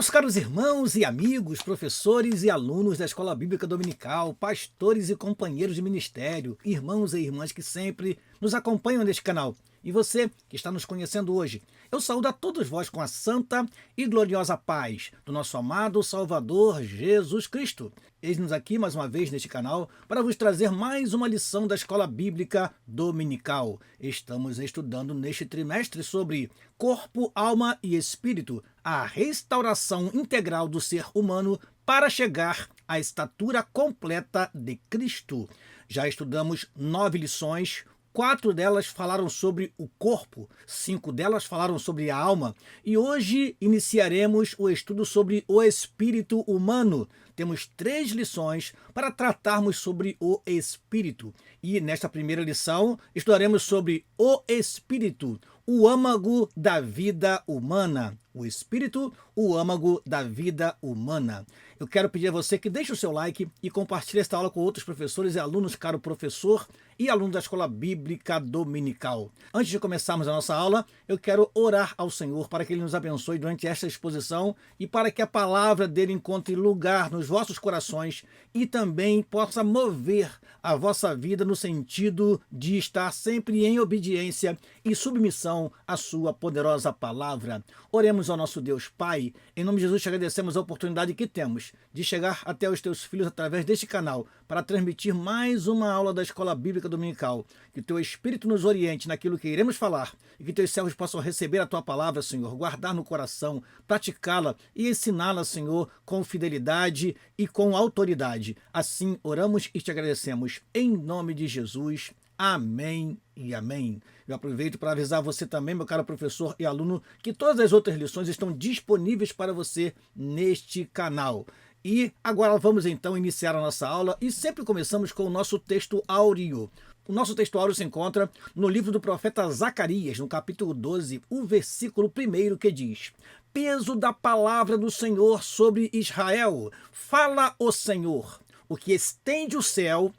Meus caros irmãos e amigos, professores e alunos da Escola Bíblica Dominical, pastores e companheiros de ministério, irmãos e irmãs que sempre nos acompanham neste canal, e você que está nos conhecendo hoje, eu saúdo a todos vós com a santa e gloriosa paz do nosso amado Salvador Jesus Cristo. Eis-nos aqui mais uma vez neste canal para vos trazer mais uma lição da Escola Bíblica Dominical. Estamos estudando neste trimestre sobre corpo, alma e espírito, a restauração integral do ser humano para chegar à estatura completa de Cristo. Já estudamos 9 lições. 4 delas falaram sobre o corpo, 5 delas falaram sobre a alma, e hoje iniciaremos o estudo sobre o espírito humano. Temos 3 lições para tratarmos sobre o espírito. E nesta primeira lição estudaremos sobre o espírito, o âmago da vida humana. O espírito, o âmago da vida humana. Eu quero pedir a você que deixe o seu like e compartilhe esta aula com outros professores e alunos, caro professor e aluno da Escola Bíblica Dominical. Antes de começarmos a nossa aula, eu quero orar ao Senhor para que Ele nos abençoe durante esta exposição e para que a palavra dele encontre lugar nos vossos corações e também possa mover a vossa vida no sentido de estar sempre em obediência e submissão à sua poderosa palavra. Oremos ao nosso Deus Pai. Em nome de Jesus te agradecemos a oportunidade que temos de chegar até os teus filhos através deste canal para transmitir mais uma aula da Escola Bíblica Dominical. Que teu Espírito nos oriente naquilo que iremos falar e que teus servos possam receber a tua palavra, Senhor, guardar no coração, praticá-la e ensiná-la, Senhor, com fidelidade e com autoridade. Assim oramos e te agradecemos. Em nome de Jesus. Amém e amém. Eu aproveito para avisar você também, meu caro professor e aluno, que todas as outras lições estão disponíveis para você neste canal. E agora vamos então iniciar a nossa aula e sempre começamos com o nosso texto áureo. O nosso texto áureo se encontra no livro do profeta Zacarias, no capítulo 12, o versículo 1, que diz: Peso da palavra do Senhor sobre Israel. Fala o Senhor, o que estende o céu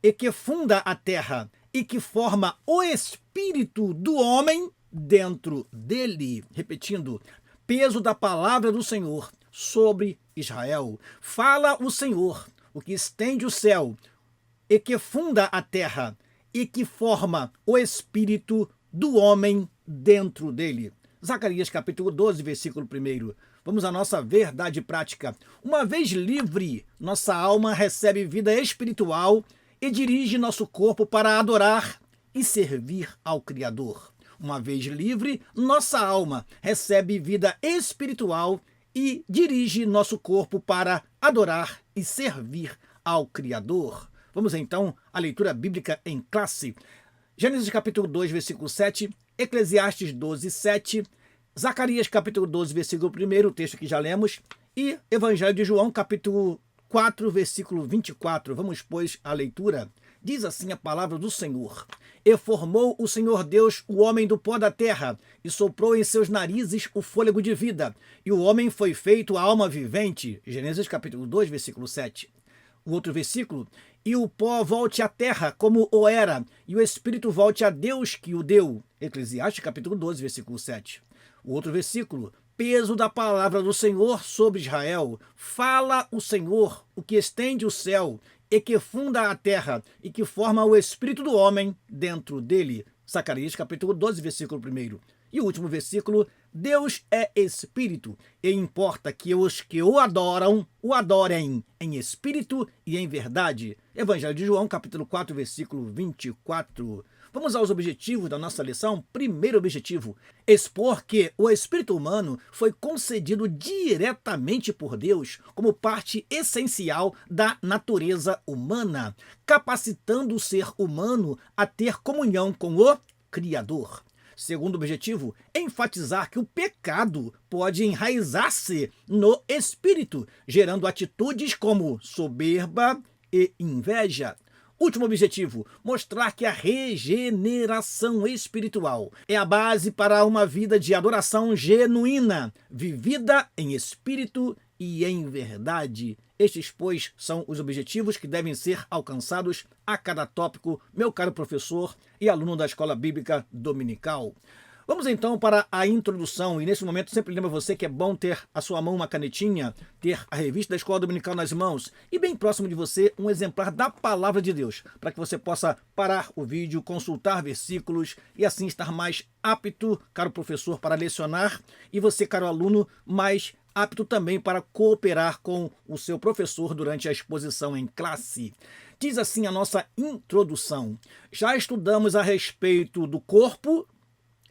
e que funda a terra, e que forma o espírito do homem dentro dele. Repetindo, peso da palavra do Senhor sobre Israel. Fala o Senhor, o que estende o céu, e que funda a terra, e que forma o espírito do homem dentro dele. Zacarias capítulo 12, versículo 1. Vamos à nossa verdade prática. Uma vez livre, nossa alma recebe vida espiritual e dirige nosso corpo para adorar e servir ao Criador. Uma vez livre, nossa alma recebe vida espiritual e dirige nosso corpo para adorar e servir ao Criador. Vamos então à leitura bíblica em classe. Gênesis capítulo 2, versículo 7, Eclesiastes 12, 7, Zacarias capítulo 12, versículo 1, o texto que já lemos, e Evangelho de João capítulo 4, versículo 24. Vamos, pois, à leitura. Diz assim a palavra do Senhor: E formou o Senhor Deus o homem do pó da terra, e soprou em seus narizes o fôlego de vida, e o homem foi feito a alma vivente. Gênesis capítulo 2, versículo 7. O outro versículo: E o pó volte à terra como o era, e o espírito volte a Deus que o deu. Eclesiastes capítulo 12, versículo 7. O outro versículo: Peso da palavra do Senhor sobre Israel. Fala o Senhor, o que estende o céu, e que funda a terra, e que forma o espírito do homem dentro dele. Zacarias capítulo 12, versículo 1. E o último versículo: Deus é espírito, e importa que os que o adoram, o adorem em espírito e em verdade. Evangelho de João, capítulo 4, versículo 24. Vamos aos objetivos da nossa lição. Primeiro objetivo: expor que o espírito humano foi concedido diretamente por Deus como parte essencial da natureza humana, capacitando o ser humano a ter comunhão com o Criador. Segundo objetivo: enfatizar que o pecado pode enraizar-se no espírito, gerando atitudes como soberba e inveja. Último objetivo: mostrar que a regeneração espiritual é a base para uma vida de adoração genuína, vivida em espírito e em verdade. Estes, pois, são os objetivos que devem ser alcançados a cada tópico, meu caro professor e aluno da Escola Bíblica Dominical. Vamos então para a introdução, e nesse momento sempre lembro você que é bom ter à sua mão uma canetinha, ter a revista da Escola Dominical nas mãos e bem próximo de você um exemplar da Palavra de Deus, para que você possa parar o vídeo, consultar versículos e assim estar mais apto, caro professor, para lecionar e você, caro aluno, mais apto também para cooperar com o seu professor durante a exposição em classe. Diz assim a nossa introdução. Já estudamos a respeito do corpo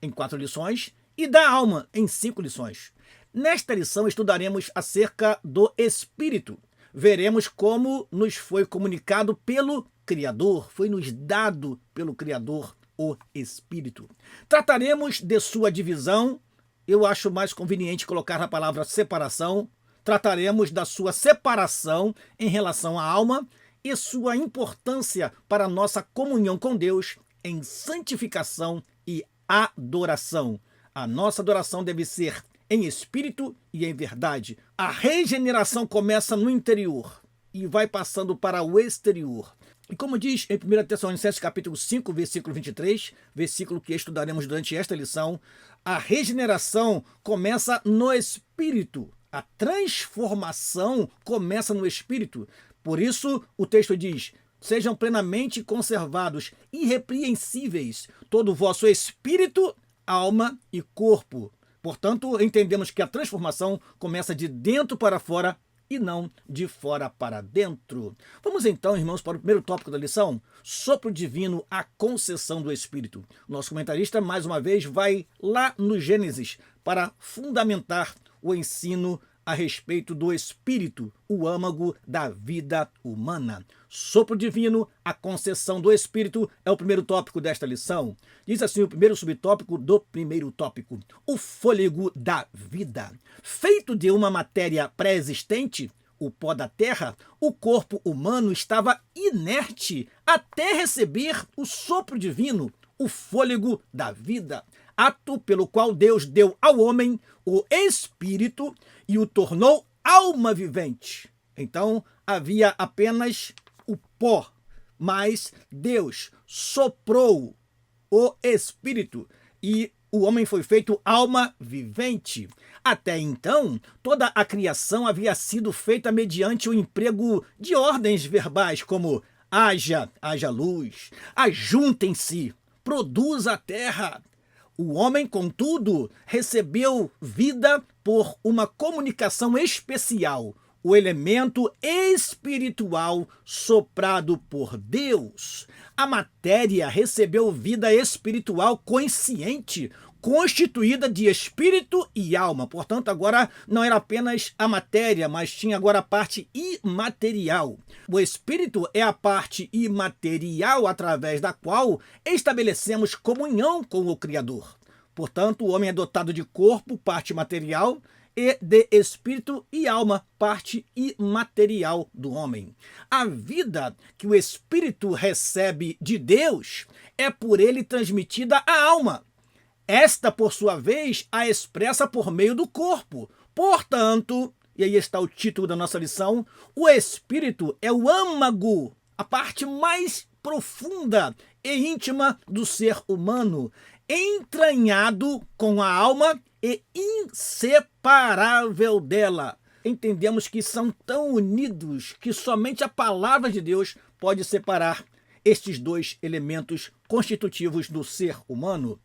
em 4 lições e da alma em 5 lições. Nesta lição estudaremos acerca do Espírito. Veremos como nos foi comunicado pelo Criador, foi nos dado pelo Criador o Espírito. Trataremos de sua divisão, eu acho mais conveniente colocar a palavra separação. Trataremos da sua separação em relação à alma e sua importância para a nossa comunhão com Deus em santificação e adoração. A nossa adoração deve ser em espírito e em verdade. A regeneração começa no interior e vai passando para o exterior. E como diz em 1 Tessalonicenses capítulo 5, versículo 23, versículo que estudaremos durante esta lição, a regeneração começa no espírito. A transformação começa no espírito. Por isso o texto diz: sejam plenamente conservados, irrepreensíveis, todo o vosso espírito, alma e corpo. Portanto, entendemos que a transformação começa de dentro para fora e não de fora para dentro. Vamos então, irmãos, para o primeiro tópico da lição: sopro divino, a concessão do Espírito. Nosso comentarista, mais uma vez, vai lá no Gênesis para fundamentar o ensino a respeito do Espírito, o âmago da vida humana. Sopro divino, a concessão do Espírito é o primeiro tópico desta lição. Diz assim o primeiro subtópico do primeiro tópico: o fôlego da vida. Feito de uma matéria pré-existente, o pó da terra, o corpo humano estava inerte até receber o sopro divino, o fôlego da vida, ato pelo qual Deus deu ao homem o Espírito e o tornou alma vivente. Então havia apenas o pó, mas Deus soprou o Espírito e o homem foi feito alma vivente. Até então, toda a criação havia sido feita mediante o emprego de ordens verbais, como haja luz, ajuntem-se, produza a terra. O homem, contudo, recebeu vida por uma comunicação especial, o elemento espiritual soprado por Deus. A matéria recebeu vida espiritual consciente, constituída de espírito e alma. Portanto, agora não era apenas a matéria, mas tinha agora a parte imaterial. O espírito é a parte imaterial através da qual estabelecemos comunhão com o Criador. Portanto, o homem é dotado de corpo, parte material, e de espírito e alma, parte imaterial do homem. A vida que o espírito recebe de Deus é por ele transmitida à alma. Esta, por sua vez, a expressa por meio do corpo. Portanto, e aí está o título da nossa lição, o espírito é o âmago, a parte mais profunda e íntima do ser humano, entranhado com a alma e inseparável dela. Entendemos que são tão unidos que somente a palavra de Deus pode separar estes dois elementos constitutivos do ser humano.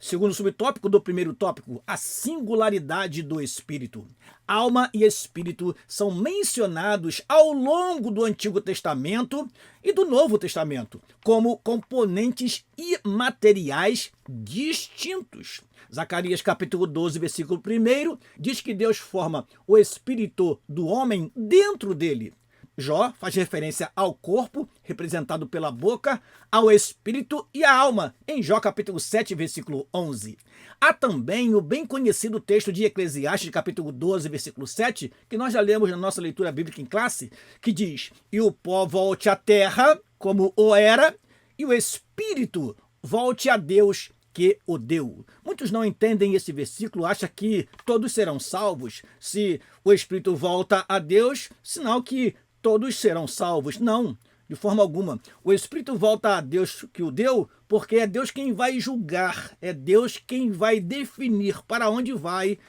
Segundo subtópico do primeiro tópico, a singularidade do Espírito. Alma e Espírito são mencionados ao longo do Antigo Testamento e do Novo Testamento como componentes imateriais distintos. Zacarias capítulo 12, versículo 1, diz que Deus forma o espírito do homem dentro dele. Jó faz referência ao corpo, representado pela boca, ao espírito e à alma, em Jó capítulo 7, versículo 11. Há também o bem conhecido texto de Eclesiastes, capítulo 12, versículo 7, que nós já lemos na nossa leitura bíblica em classe, que diz: e o pó volte à terra, como o era, e o espírito volte a Deus, que o deu. Muitos não entendem esse versículo, acham que todos serão salvos. Se o espírito volta a Deus, sinal que todos serão salvos. Não. de forma alguma. O espírito volta a Deus que o deu, porque é Deus quem vai julgar, é Deus quem vai definir para onde vai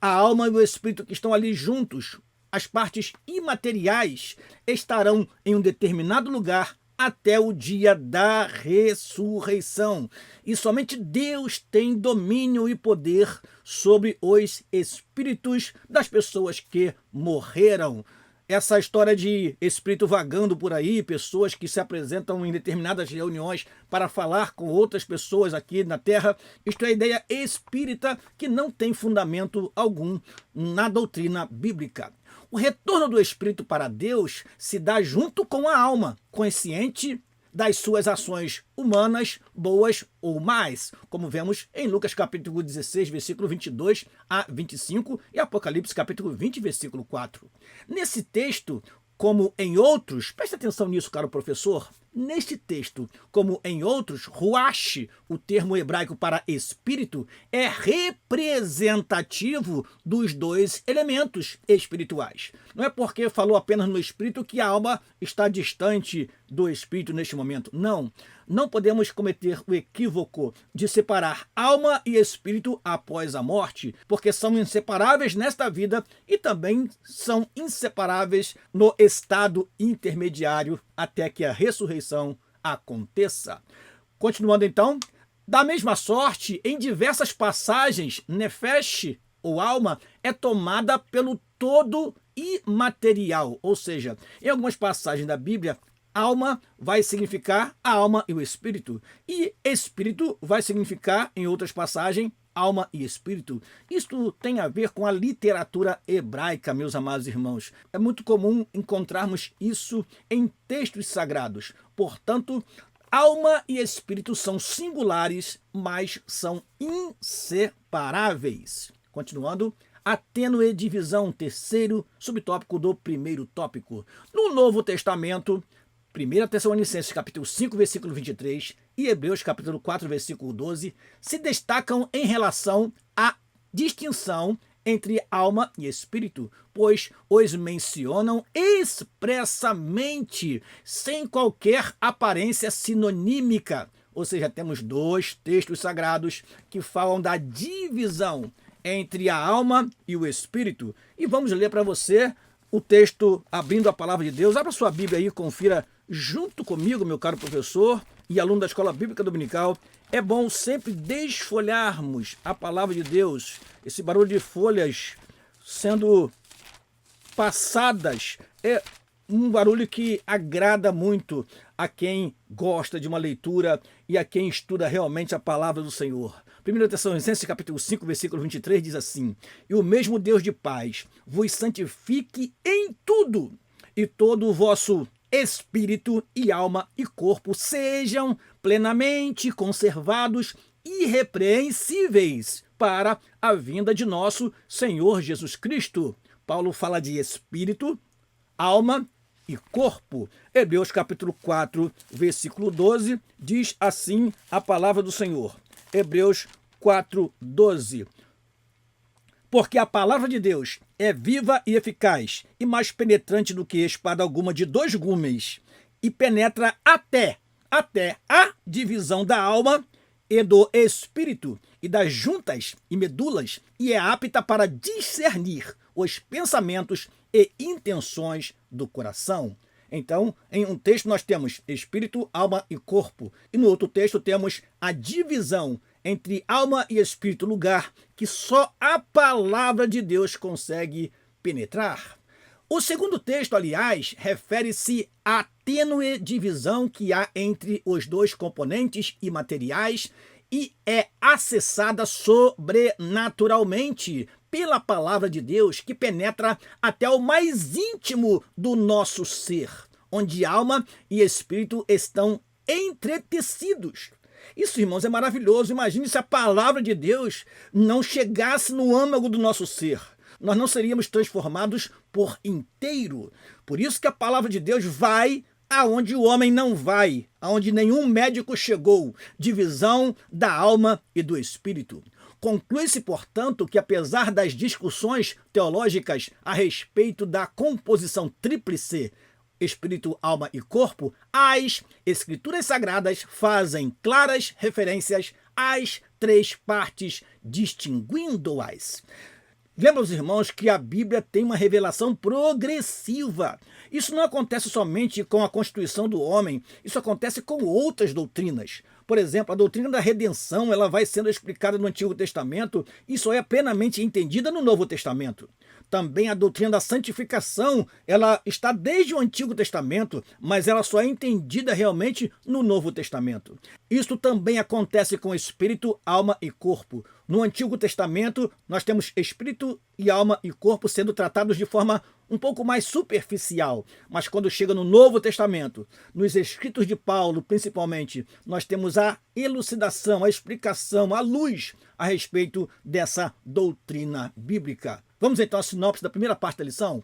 a alma e o espírito que estão ali juntos. As partes imateriais estarão em um determinado lugar até o dia da ressurreição. E somente Deus tem domínio e poder sobre os espíritos das pessoas que morreram. Essa história de espírito vagando por aí, pessoas que se apresentam em determinadas reuniões para falar com outras pessoas aqui na Terra, isto é ideia espírita que não tem fundamento algum na doutrina bíblica. O retorno do espírito para Deus se dá junto com a alma, consciente das suas ações humanas, boas ou más, como vemos em Lucas capítulo 16, versículo 22 a 25 e Apocalipse capítulo 20, versículo 4. Nesse texto, como em outros, preste atenção nisso, caro professor, neste texto, como em outros, ruach, o termo hebraico para espírito, é representativo dos dois elementos espirituais. Não é porque falou apenas no espírito que a alma está distante do espírito neste momento. Não. Não podemos cometer o equívoco de separar alma e espírito após a morte, porque são inseparáveis nesta vida e também são inseparáveis no estado intermediário até que a ressurreição aconteça. Continuando então, da mesma sorte, em diversas passagens, nefesh, ou alma, é tomada pelo todo imaterial, ou seja, em algumas passagens da Bíblia, alma vai significar a alma e o espírito, e espírito vai significar, em outras passagens, alma e espírito. Isto tem a ver com a literatura hebraica, meus amados irmãos. É muito comum encontrarmos isso em textos sagrados. Portanto, alma e espírito são singulares, mas são inseparáveis. Continuando, a tênue divisão, terceiro subtópico do primeiro tópico. No Novo Testamento, 1 Tessalonicenses capítulo 5, versículo 23 e Hebreus capítulo 4, versículo 12 se destacam em relação à distinção entre alma e espírito, pois os mencionam expressamente, sem qualquer aparência sinonímica. Ou seja, temos dois textos sagrados que falam da divisão entre a alma e o espírito. E vamos ler para você o texto abrindo a palavra de Deus. Abra sua Bíblia aí, confira junto comigo, meu caro professor e aluno da Escola Bíblica Dominical. É bom sempre desfolharmos a palavra de Deus. Esse barulho de folhas sendo passadas é um barulho que agrada muito a quem gosta de uma leitura e a quem estuda realmente a palavra do Senhor. 1 Tessalonicenses capítulo 5, versículo 23 diz assim: E o mesmo Deus de paz vos santifique em tudo, e todo o vosso espírito e alma e corpo sejam plenamente conservados irrepreensíveis para a vinda de nosso Senhor Jesus Cristo. Paulo fala de espírito, alma e corpo. Hebreus capítulo 4, versículo 12, diz assim a palavra do Senhor. Hebreus 4, 12. Porque a palavra de Deus é viva e eficaz, e mais penetrante do que espada alguma de dois gumes, e penetra até a divisão da alma e do espírito, e das juntas e medulas, e é apta para discernir os pensamentos e intenções do coração. Então, em um texto nós temos espírito, alma e corpo, e no outro texto temos a divisão entre alma e espírito, lugar que só a palavra de Deus consegue penetrar. O segundo texto, aliás, refere-se à tênue divisão que há entre os dois componentes imateriais e é acessada sobrenaturalmente pela palavra de Deus, que penetra até o mais íntimo do nosso ser, onde alma e espírito estão entretecidos. Isso, irmãos, é maravilhoso. Imagine se a palavra de Deus não chegasse no âmago do nosso ser. Nós não seríamos transformados por inteiro. Por isso que a palavra de Deus vai aonde o homem não vai, aonde nenhum médico chegou, divisão da alma e do espírito. Conclui-se, portanto, que apesar das discussões teológicas a respeito da composição tríplice, espírito, alma e corpo, as Escrituras Sagradas fazem claras referências às três partes, distinguindo-as. Lembra os irmãos que a Bíblia tem uma revelação progressiva. Isso não acontece somente com a constituição do homem, isso acontece com outras doutrinas. Por exemplo, a doutrina da redenção, ela vai sendo explicada no Antigo Testamento e só é plenamente entendida no Novo Testamento. Também a doutrina da santificação, ela está desde o Antigo Testamento, mas ela só é entendida realmente no Novo Testamento. Isso também acontece com espírito, alma e corpo. No Antigo Testamento, nós temos espírito e alma e corpo sendo tratados de forma um pouco mais superficial, mas quando chega no Novo Testamento, nos escritos de Paulo, principalmente, nós temos a elucidação, a explicação, a luz a respeito dessa doutrina bíblica. Vamos então à sinopse da primeira parte da lição?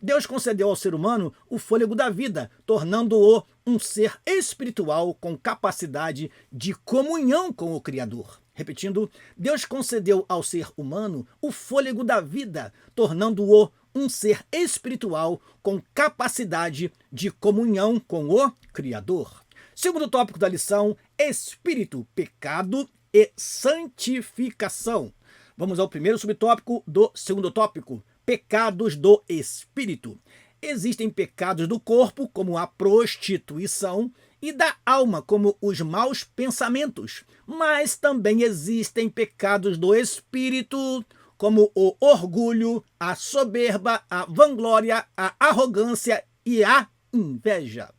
Deus concedeu ao ser humano o fôlego da vida, tornando-o um ser espiritual com capacidade de comunhão com o Criador. Repetindo, Deus concedeu ao ser humano o fôlego da vida, tornando-o um ser espiritual com capacidade de comunhão com o Criador. Segundo tópico da lição, espírito, pecado e santificação. Vamos ao primeiro subtópico do segundo tópico, pecados do espírito. Existem pecados do corpo, como a prostituição, e da alma, como os maus pensamentos. Mas também existem pecados do espírito, como o orgulho, a soberba, a vanglória, a arrogância e a inveja.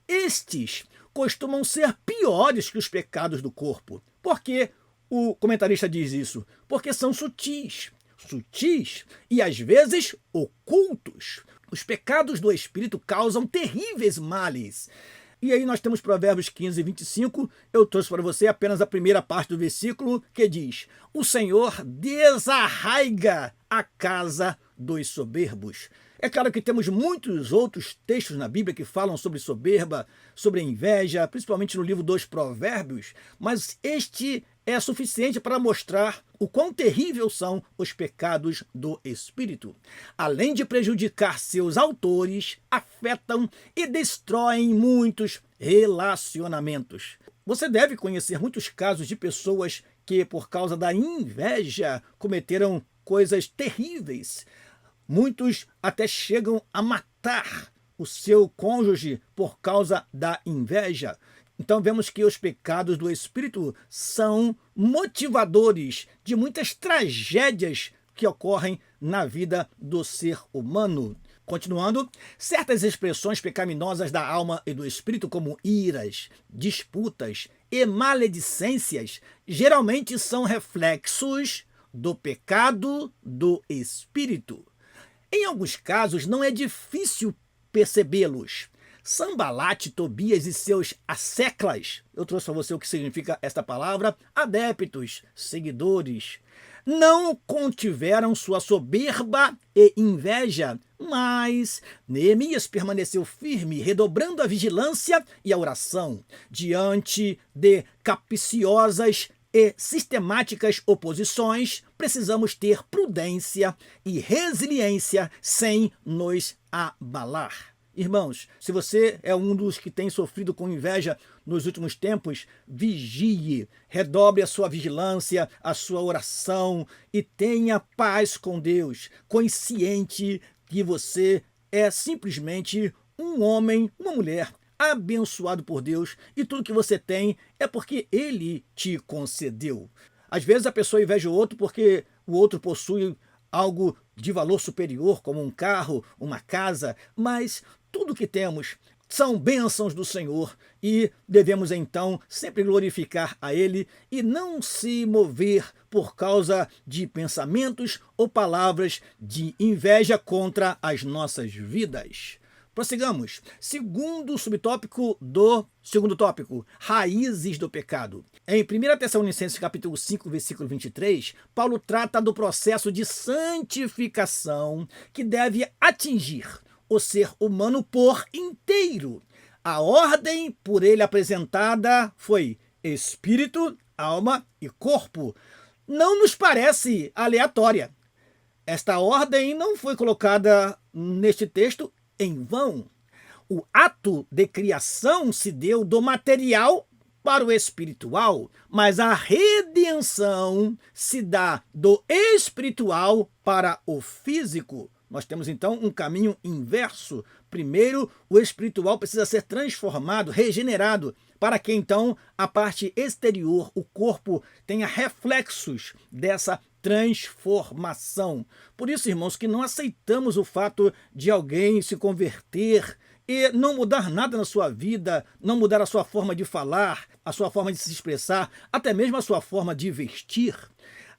Estes costumam ser piores que os pecados do corpo. Por que o comentarista diz isso? Porque são sutis e às vezes ocultos. Os pecados do espírito causam terríveis males. E aí nós temos Provérbios 15, 25, eu trouxe para você apenas a primeira parte do versículo, que diz: o Senhor desarraiga a casa dos soberbos. É claro que temos muitos outros textos na Bíblia que falam sobre soberba, sobre inveja, principalmente no livro dos Provérbios, mas este é suficiente para mostrar o quão terríveis são os pecados do espírito. Além de prejudicar seus autores, afetam e destroem muitos relacionamentos. Você deve conhecer muitos casos de pessoas que, por causa da inveja, cometeram coisas terríveis. Muitos até chegam a matar o seu cônjuge por causa da inveja. Então vemos que os pecados do espírito são motivadores de muitas tragédias que ocorrem na vida do ser humano. Continuando, certas expressões pecaminosas da alma e do espírito, como iras, disputas e maledicências, geralmente são reflexos do pecado do espírito. Em alguns casos, não é difícil percebê-los. Sambalate, Tobias e seus asseclas, eu trouxe para você o que significa esta palavra, adeptos, seguidores, não contiveram sua soberba e inveja, mas Neemias permaneceu firme, redobrando a vigilância e a oração, diante de capciosas e sistemáticas oposições. Precisamos ter prudência e resiliência sem nos abalar. Irmãos, se você é um dos que tem sofrido com inveja nos últimos tempos, vigie, redobre a sua vigilância, a sua oração e tenha paz com Deus, consciente que você é simplesmente um homem, uma mulher abençoado por Deus e tudo que você tem é porque Ele te concedeu. Às vezes a pessoa inveja o outro porque o outro possui algo de valor superior, como um carro, uma casa, mas tudo que temos são bênçãos do Senhor e devemos então sempre glorificar a Ele e não se mover por causa de pensamentos ou palavras de inveja contra as nossas vidas. Prossigamos. Segundo subtópico do segundo tópico, raízes do pecado. Em 1 Tessalonicenses capítulo 5, versículo 23, Paulo trata do processo de santificação que deve atingir o ser humano por inteiro. A ordem por ele apresentada foi espírito, alma e corpo. Não nos parece aleatória. Esta ordem não foi colocada neste texto em vão. O ato de criação se deu do material para o espiritual, mas a redenção se dá do espiritual para o físico. Nós temos então um caminho inverso. Primeiro, o espiritual precisa ser transformado, regenerado, para que então a parte exterior, o corpo, tenha reflexos dessa transformação. Por isso, irmãos, que não aceitamos o fato de alguém se converter e não mudar nada na sua vida, não mudar a sua forma de falar, a sua forma de se expressar, até mesmo a sua forma de vestir.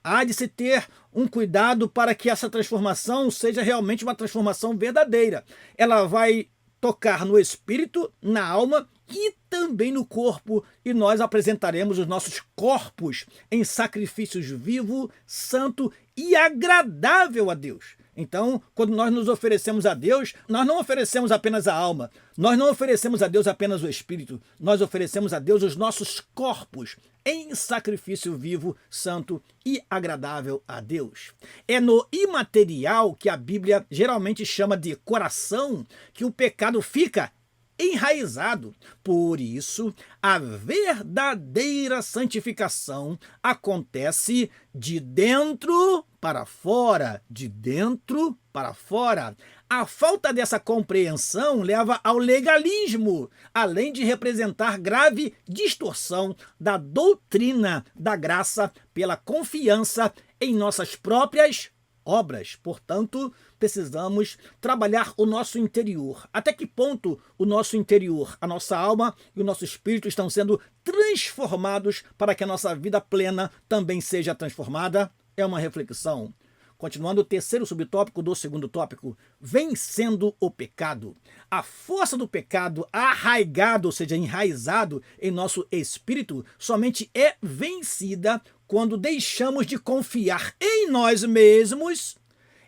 Há de se ter um cuidado para que essa transformação seja realmente uma transformação verdadeira. Ela vai tocar no espírito, na alma e também no corpo, e nós apresentaremos os nossos corpos em sacrifícios vivo, santo e agradável a Deus. Então, quando nós nos oferecemos a Deus, nós não oferecemos apenas a alma, nós não oferecemos a Deus apenas o espírito, nós oferecemos a Deus os nossos corpos em sacrifício vivo, santo e agradável a Deus. É no imaterial, que a Bíblia geralmente chama de coração, que o pecado fica enraizado. Por isso, a verdadeira santificação acontece de dentro para fora, de dentro para fora. A falta dessa compreensão leva ao legalismo, além de representar grave distorção da doutrina da graça pela confiança em nossas próprias obras. Portanto, precisamos trabalhar o nosso interior. Até que ponto o nosso interior, a nossa alma e o nosso espírito estão sendo transformados para que a nossa vida plena também seja transformada? É uma reflexão. Continuando o terceiro subtópico do segundo tópico, vencendo o pecado. A força do pecado arraigado, ou seja, enraizado em nosso espírito, somente é vencida quando deixamos de confiar em nós mesmos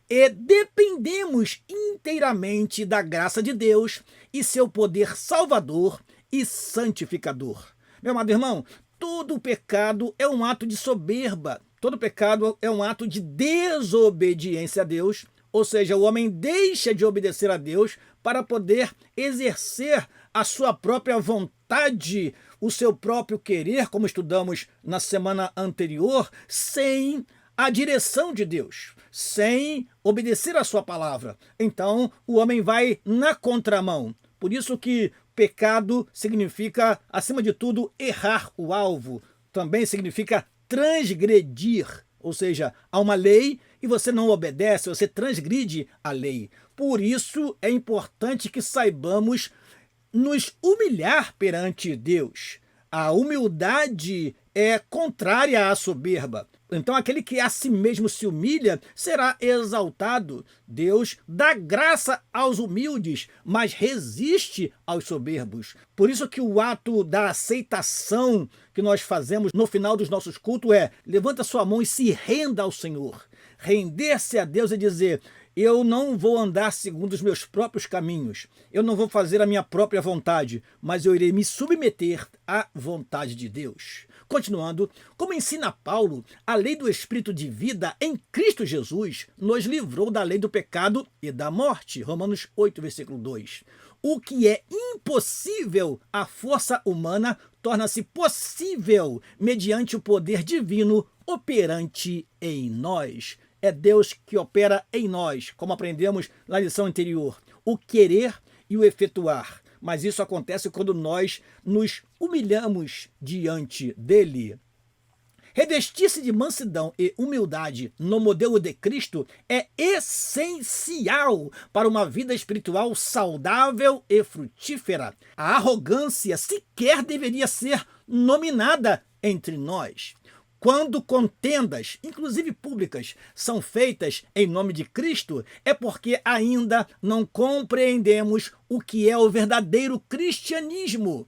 e dependemos inteiramente da graça de Deus e seu poder salvador e santificador. Meu amado irmão, todo pecado é um ato de soberba. Todo pecado é um ato de desobediência a Deus, ou seja, o homem deixa de obedecer a Deus para poder exercer a sua própria vontade, o seu próprio querer, como estudamos na semana anterior, sem a direção de Deus, sem obedecer a sua palavra. Então, o homem vai na contramão. Por isso que pecado significa, acima de tudo, errar o alvo. Também significa transgredir, ou seja, há uma lei e você não obedece, você transgride a lei. Por isso é importante que saibamos nos humilhar perante Deus. A humildade é contrária à soberba. Então, aquele que a si mesmo se humilha será exaltado. Deus dá graça aos humildes, mas resiste aos soberbos. Por isso que o ato da aceitação que nós fazemos no final dos nossos cultos é: levanta sua mão e se renda ao Senhor. Render-se a Deus e dizer: eu não vou andar segundo os meus próprios caminhos, eu não vou fazer a minha própria vontade, mas eu irei me submeter à vontade de Deus. Continuando, como ensina Paulo, a lei do Espírito de vida em Cristo Jesus nos livrou da lei do pecado e da morte. Romanos 8, versículo 2. O que é impossível à força humana torna-se possível mediante o poder divino operante em nós. É Deus que opera em nós, como aprendemos na lição anterior, o querer e o efetuar. Mas isso acontece quando nós nos humilhamos diante dele. Revestir-se de mansidão e humildade no modelo de Cristo é essencial para uma vida espiritual saudável e frutífera. A arrogância sequer deveria ser nominada entre nós. Quando contendas, inclusive públicas, são feitas em nome de Cristo, é porque ainda não compreendemos o que é o verdadeiro cristianismo.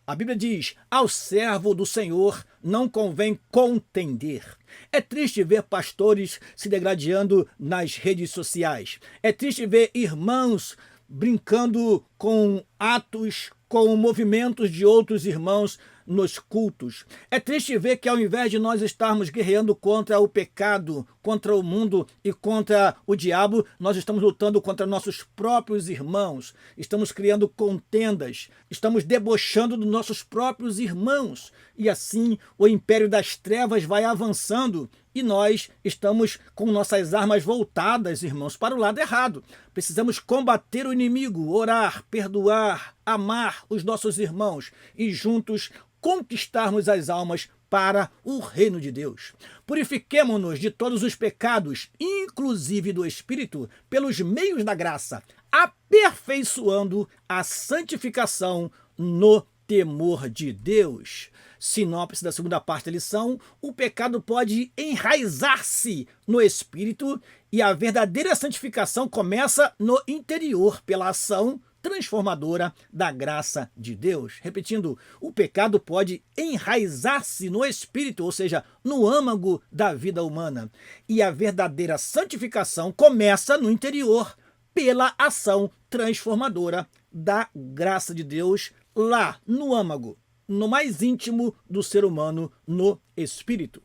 A Bíblia diz: ao servo do Senhor não convém contender. É triste ver pastores se degradando nas redes sociais. É triste ver irmãos brincando com atos com movimentos de outros irmãos nos cultos. É triste ver que ao invés de nós estarmos guerreando contra o pecado, contra o mundo e contra o diabo, nós estamos lutando contra nossos próprios irmãos. Estamos criando contendas, estamos debochando dos nossos próprios irmãos. E assim o império das trevas vai avançando e nós estamos com nossas armas voltadas, irmãos, para o lado errado. Precisamos combater o inimigo, orar, perdoar, amar os nossos irmãos e juntos conquistarmos as almas para o reino de Deus. Purifiquemo-nos de todos os pecados, inclusive do Espírito, pelos meios da graça, aperfeiçoando a santificação no temor de Deus. Sinopse da segunda parte da lição: o pecado pode enraizar-se no espírito e a verdadeira santificação começa no interior, pela ação transformadora da graça de Deus. Repetindo, o pecado pode enraizar-se no espírito, ou seja, no âmago da vida humana. E a verdadeira santificação começa no interior, pela ação transformadora da graça de Deus, lá no âmago, no mais íntimo do ser humano, no espírito.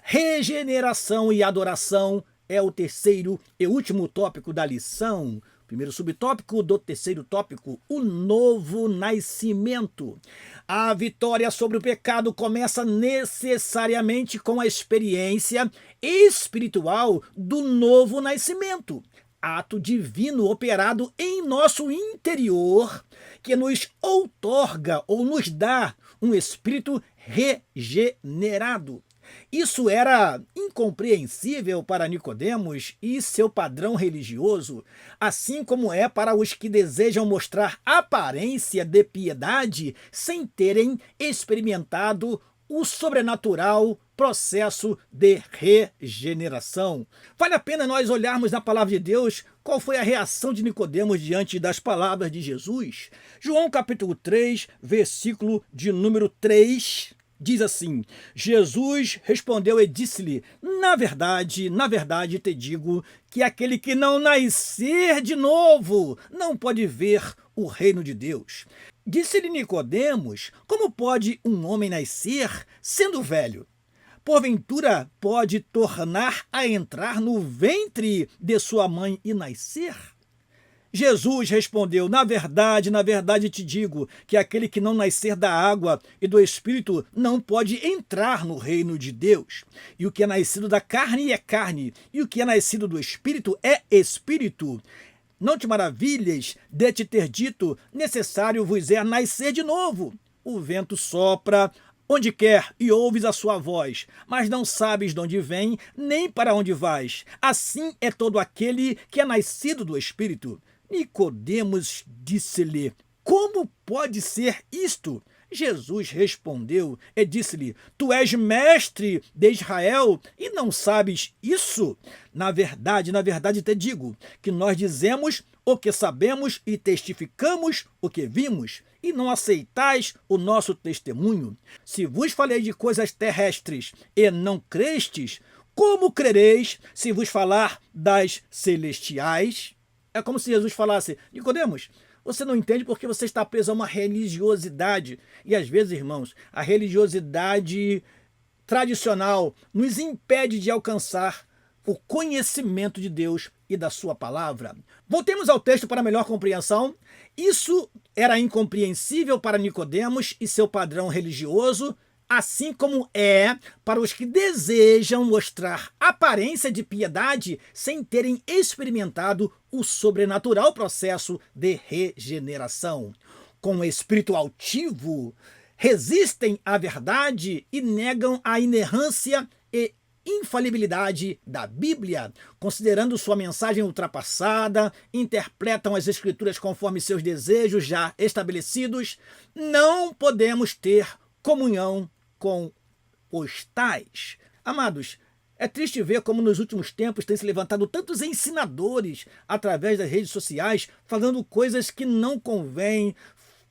Regeneração e adoração é o terceiro e último tópico da lição. Primeiro subtópico do terceiro tópico, o novo nascimento. A vitória sobre o pecado começa necessariamente com a experiência espiritual do novo nascimento. Ato divino operado em nosso interior, que nos outorga ou nos dá um espírito regenerado. Isso era incompreensível para Nicodemos e seu padrão religioso, assim como é para os que desejam mostrar aparência de piedade sem terem experimentado o sobrenatural processo de regeneração. Vale a pena nós olharmos na palavra de Deus qual foi a reação de Nicodemos diante das palavras de Jesus. João capítulo 3, versículo de número 3, diz assim: Jesus respondeu e disse-lhe: na verdade te digo que aquele que não nascer de novo não pode ver o reino de Deus. Disse-lhe Nicodemos: como pode um homem nascer sendo velho? Porventura pode tornar a entrar no ventre de sua mãe e nascer? Jesus respondeu: na verdade te digo que aquele que não nascer da água e do Espírito não pode entrar no reino de Deus. E o que é nascido da carne é carne, e o que é nascido do Espírito é Espírito. Não te maravilhes de te ter dito: necessário vos é nascer de novo. O vento sopra onde quer e ouves a sua voz, mas não sabes de onde vem, nem para onde vais. Assim é todo aquele que é nascido do Espírito. Nicodemos disse-lhe: como pode ser isto? Jesus respondeu e disse-lhe: tu és mestre de Israel e não sabes isso? Na verdade te digo que nós dizemos o que sabemos e testificamos o que vimos, e não aceitais o nosso testemunho. Se vos falei de coisas terrestres e não crestes, como crereis se vos falar das celestiais? É como se Jesus falasse: Nicodemos, você não entende porque você está preso a uma religiosidade. E às vezes, irmãos, a religiosidade tradicional nos impede de alcançar o conhecimento de Deus e da sua palavra. Voltemos ao texto para melhor compreensão. Isso era incompreensível para Nicodemos e seu padrão religioso, assim como é para os que desejam mostrar aparência de piedade sem terem experimentado o sobrenatural processo de regeneração. Com o espírito altivo, resistem à verdade e negam a inerrância e infalibilidade da Bíblia, considerando sua mensagem ultrapassada, interpretam as Escrituras conforme seus desejos já estabelecidos. Não podemos ter comunhão com os tais. Amados, é triste ver como nos últimos tempos têm se levantado tantos ensinadores através das redes sociais, falando coisas que não convêm,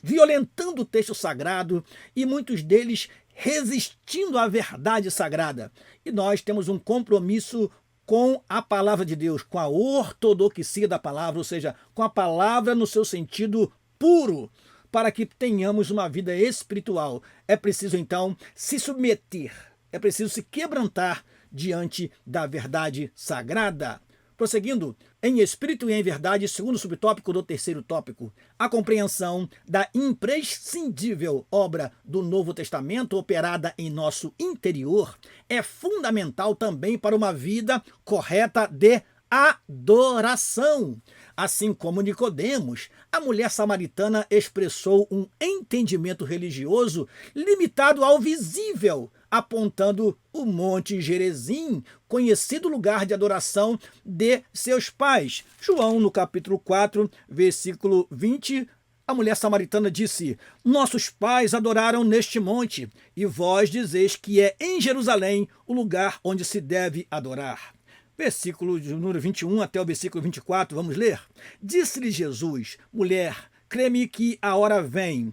violentando o texto sagrado e muitos deles resistindo à verdade sagrada. E nós temos um compromisso com a palavra de Deus, com a ortodoxia da palavra, ou seja, com a palavra no seu sentido puro, para que tenhamos uma vida espiritual. É preciso, então, se submeter, é preciso se quebrantar diante da verdade sagrada. Prosseguindo, em espírito e em verdade, segundo subtópico do terceiro tópico, a compreensão da imprescindível obra do Novo Testamento operada em nosso interior é fundamental também para uma vida correta de adoração. Assim como Nicodemos, a mulher samaritana expressou um entendimento religioso limitado ao visível, apontando o Monte Gerizim, conhecido lugar de adoração de seus pais. João, no capítulo 4, versículo 20, a mulher samaritana disse: nossos pais adoraram neste monte, e vós dizeis que é em Jerusalém o lugar onde se deve adorar. Versículo de número 21 até o versículo 24, vamos ler? Disse-lhe Jesus: mulher, crê-me que a hora vem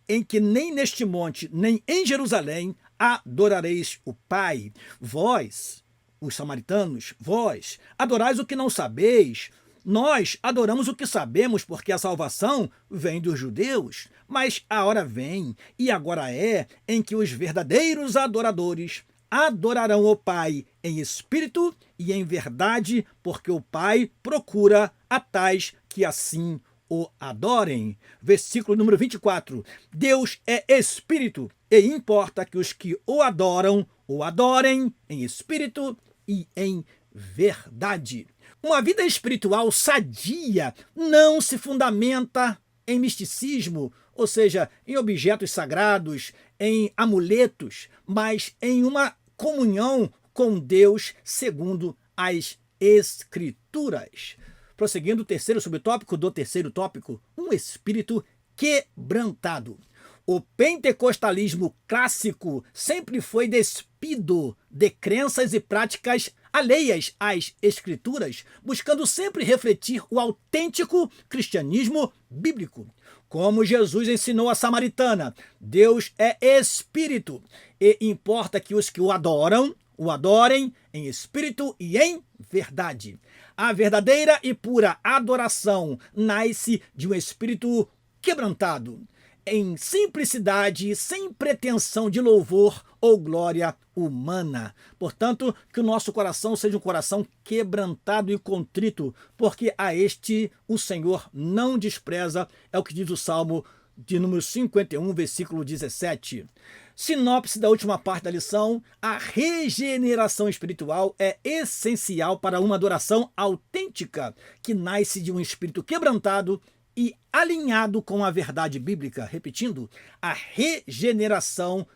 em que nem neste monte, nem em Jerusalém adorareis o Pai. Vós, os samaritanos, vós, adorais o que não sabeis. Nós adoramos o que sabemos, porque a salvação vem dos judeus. Mas a hora vem, e agora é, em que os verdadeiros adoradores adorarão o Pai em espírito e em verdade, porque o Pai procura a tais que assim o adorem. Versículo número 24. Deus é espírito, e importa que os que o adorem em espírito e em verdade. Uma vida espiritual sadia não se fundamenta em misticismo, ou seja, em objetos sagrados, em amuletos, mas em uma comunhão com Deus segundo as Escrituras. Prosseguindo, o terceiro subtópico do terceiro tópico, um espírito quebrantado. O pentecostalismo clássico sempre foi despido de crenças e práticas alheias às Escrituras, buscando sempre refletir o autêntico cristianismo bíblico. Como Jesus ensinou a samaritana, Deus é espírito e importa que os que o adorem em espírito e em verdade. A verdadeira e pura adoração nasce de um espírito quebrantado, em simplicidade, sem pretensão de louvor ou glória humana. Portanto, que o nosso coração seja um coração quebrantado e contrito, porque a este o Senhor não despreza, é o que diz o Salmo de número 51, versículo 17. Sinopse da última parte da lição: a regeneração espiritual é essencial para uma adoração autêntica, que nasce de um espírito quebrantado e alinhado com a verdade bíblica. Repetindo, a regeneração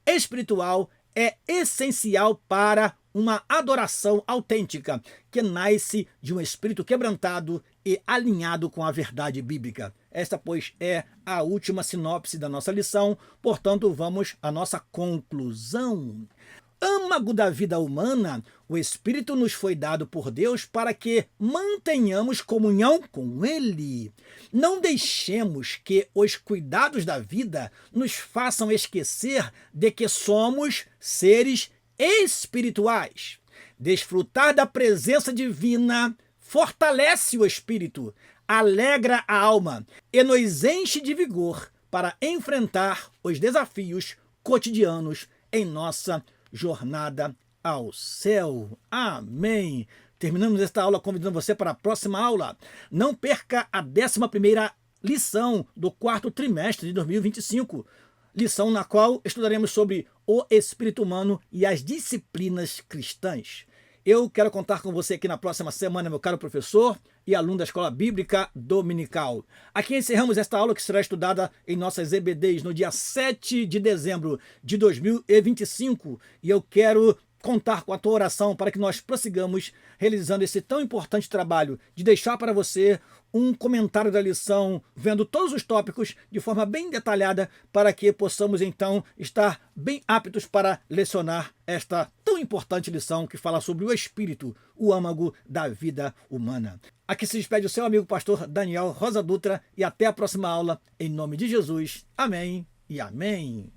espiritual é essencial para uma adoração autêntica, que nasce de um espírito quebrantado e alinhado com a verdade bíblica. Esta, pois, é a última sinopse da nossa lição, portanto, vamos à nossa conclusão. Âmago da vida humana, o Espírito nos foi dado por Deus para que mantenhamos comunhão com Ele. Não deixemos que os cuidados da vida nos façam esquecer de que somos seres espirituais. Desfrutar da presença divina fortalece o espírito, alegra a alma e nos enche de vigor para enfrentar os desafios cotidianos em nossa jornada ao céu. Amém. Terminamos esta aula convidando você para a próxima aula. Não perca a 11ª lição do 4º trimestre de 2025, lição na qual estudaremos sobre o espírito humano e as disciplinas cristãs. Eu quero contar com você aqui na próxima semana, meu caro professor e aluno da Escola Bíblica Dominical. Aqui encerramos esta aula que será estudada em nossas EBDs no dia 7 de dezembro de 2025. E eu quero contar com a tua oração para que nós prossigamos realizando esse tão importante trabalho de deixar para você um comentário da lição, vendo todos os tópicos de forma bem detalhada, para que possamos então estar bem aptos para lecionar esta tão importante lição que fala sobre o espírito, o âmago da vida humana. Aqui se despede o seu amigo pastor Daniel Rosa Dutra e até a próxima aula, em nome de Jesus. Amém e amém.